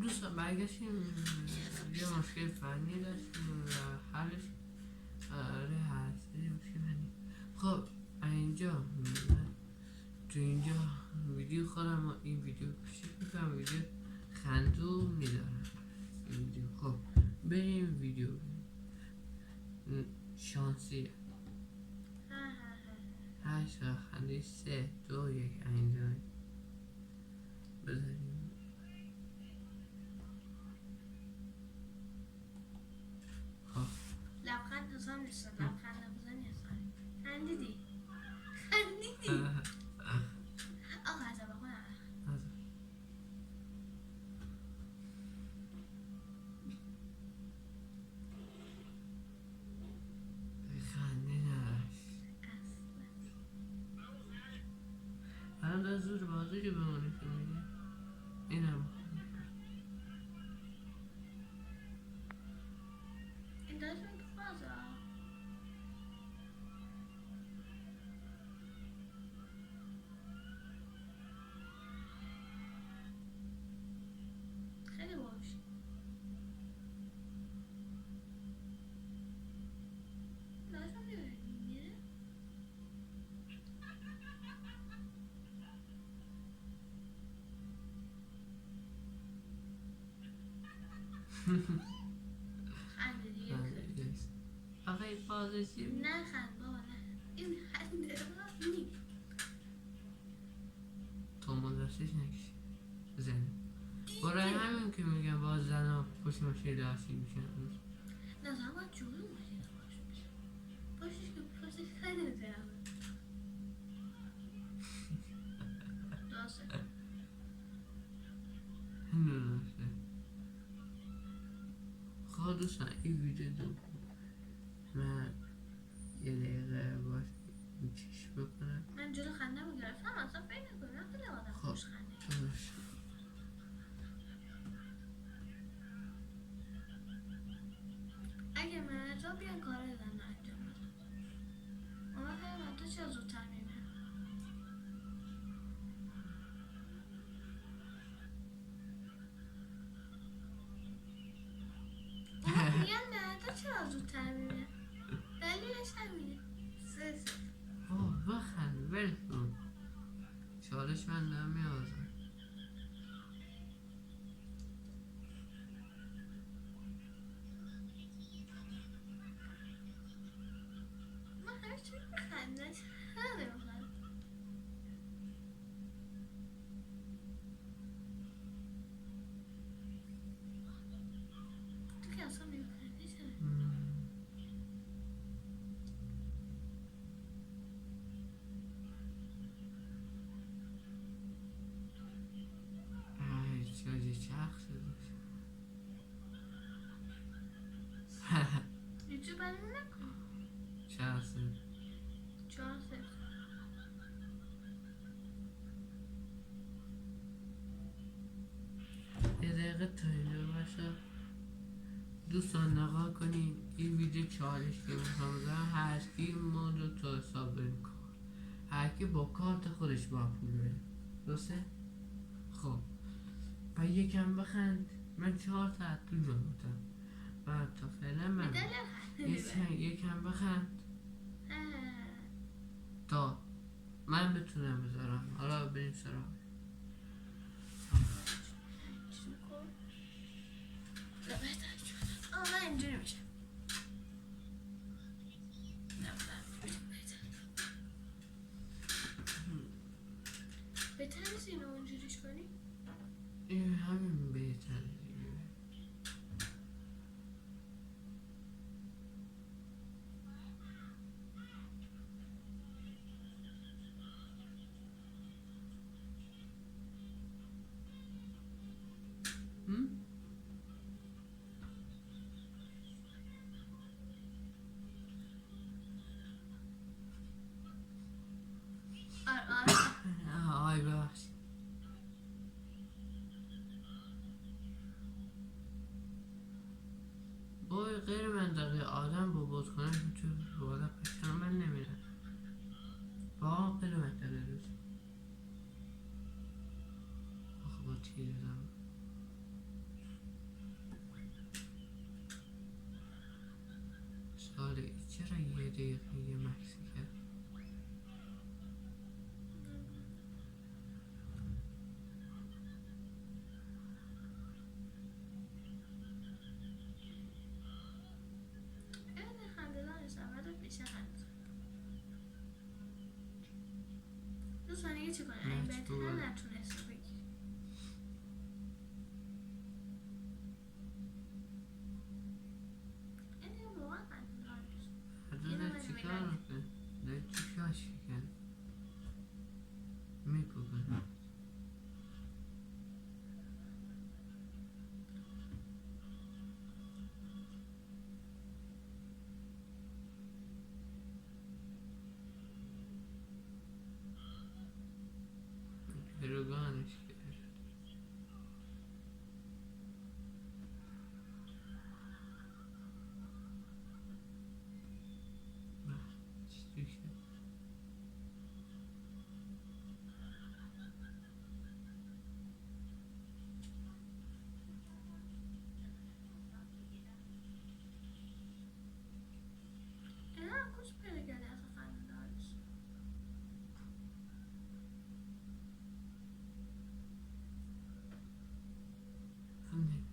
دوستان برگشتیم یه مشکل فنی داشتیم و حلش آره هست یه مشکل فنی. خب اینجا تو اینجا ویدیو خودم این ویدیو کوچیک میکنم، ویدیو خندو میدارم این ویدیو. خب بریم ویدیو شانسیه 8 خنده 3 2 1 اینجا بذاریم. خب لبخند نظام نیست، لبخند نبزنی هستن. خندیدی خندیدی آقا از با خونه خنده نداشت الان در زور بازی که بمونه که میگه اینم این داشت من تو بازه خیلی باش داشت من میبینه خنده دیگه آقای بازشی نه خند بابا نه این خنده نی تو مدرسش نکشی زن برای همین که میگم باز زن ها پشت ماشین دستی میشن نه زن باید جلو ماشین باش میشه پشتش که پشتش خیلی میترم درسته درسته. خب دوستان این ویدیو دو من یه دقیقه باش چیش بکنم. من جلو خنده رو گرفتم اصلا فکر نکنم خیلی آدم خوش خنده اگه من تو بیان کار زن انجام بدم اما خیلی تو چه زودتر میبینم میگن نه تو چرا زودتر میبینم دلیلش همینه 3-0 بخند ولکن چالش من دارم میازم من هرچی بخنده چرا نمیخند تو که اصلا نمیخندی چرا چه چرخ شده یوتیوب برمون نکن چرخ شده 4-0 یه دقیقه تا اینجا باشه دوستان نگاه کنین این ویدیو چالش که میخوام بزنم هرکی مود تو حساب بریم کار هرکی با کارت خودش با پول بریم درسته؟ خب و یکم بخند من 4 تا تو جا بودم و تا فعلا من یکم بخند تا من بتونم بذارم حالا بریم سراغ من اینجوری میشه بهتر نیست اینو اونجوریش کنی؟ این همین بهتره دیگه آی ببخش بای غیر منطقه آدم با بود کنه تو بالا پشتر من نمیره با غیر منطقه روز آخه با تیر دارم کاره چرا یه دقیقه یه مکسی کرد؟ این خنده دارشم ولی بیشه خنده. 2 ثانیه چی کنه؟ این بهتره نتونست بگی. این واقعا خنده دارش. حضرت چی کار میکنه؟ داره چی شاش میکنه؟ میکوبه. گروگانش کرد. چی شد؟ اینا کجا پیدا کردی اصلا خنده دارش؟ نه.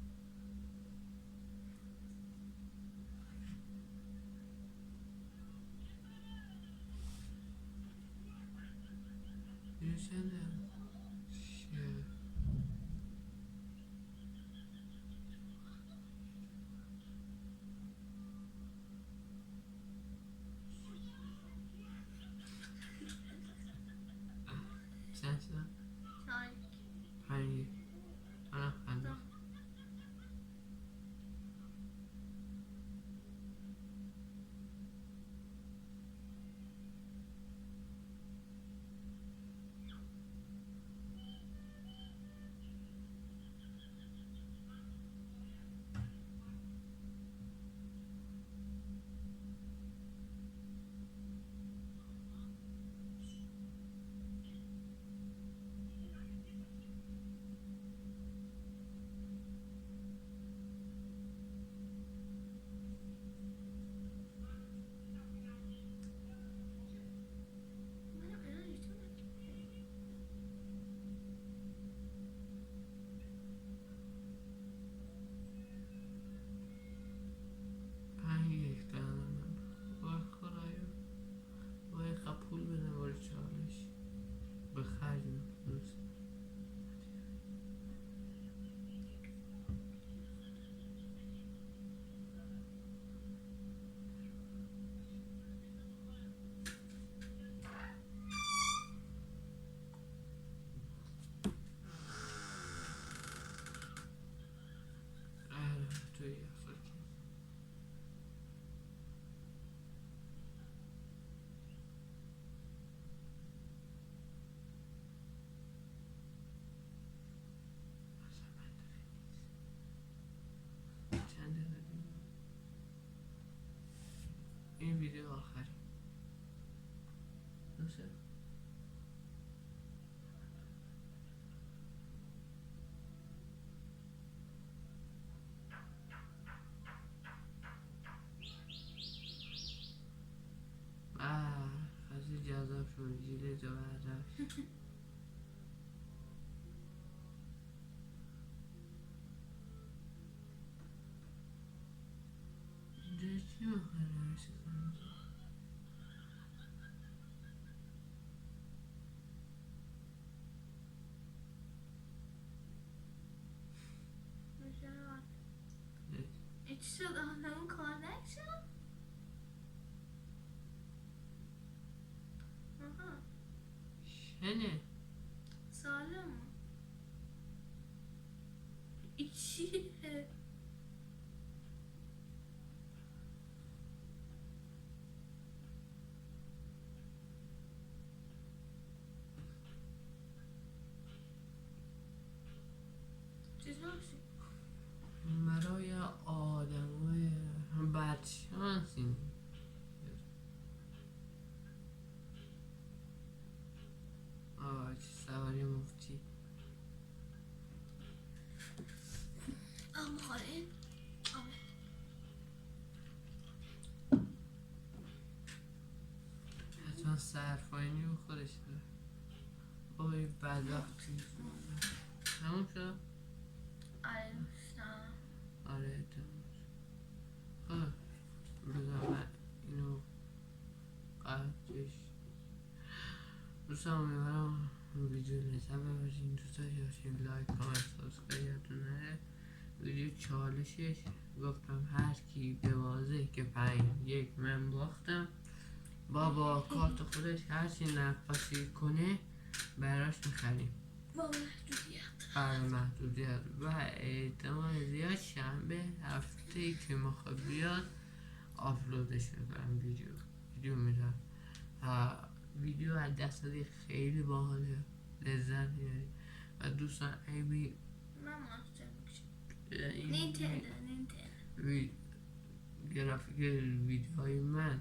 چنده؟ چیه؟ چند شد؟ چای. 5 منم خنده. وای خدایا وای پول بده باری چالش به خرج میکنه. توی افراد چند دقیقه این ویدیو آخری درسته؟ خیلی جذاب شد جیل جو بعدش اینجا چی میخوای نرسی کنم؟ چی شد آدم کار نشد؟ آها شنه سالم این چیه؟ چیز باشی؟ برای آدمای بدشانسی چه سواری مفتی آم خاله صرفاینی و خودش داره. اوی بدبختی تموم شد؟ آره دوستان. آره تموم شد. خب بذار من اینو قطعش. دوستان امیدوارم ویدیو لذت ببرین. دوست داشته باشین لایک کامنت سابسکرایب یادتون نره. ویدیو چالشش گفتم هر کی به واضح که 5-1 من باختم با کارت خودش هرچی نقاشی کنه براش میخریم با محدودیت. برای محدودیت و احتمال زیاد شنبه هفته ای که میخواد بیاد آپلودش میکنم. ویدیو میدم. ویدیو از دستاتی خیلی باحاله، لذت میبری و دوستان ایبی من مانستر میکشم. نینتندو. گرافیک ویدیوهای من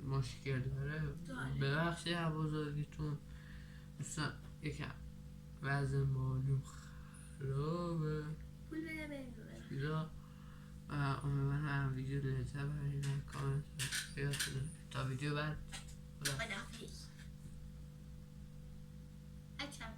مشکل داره ببخشید از بزرگیتون. دوستان یکم وضع مالیم خرابه پول بده بریم چیزا و امیدوارم ویدیو لذت ببرین. کامنت تا ویدیو بعد خداحافظ. اکرم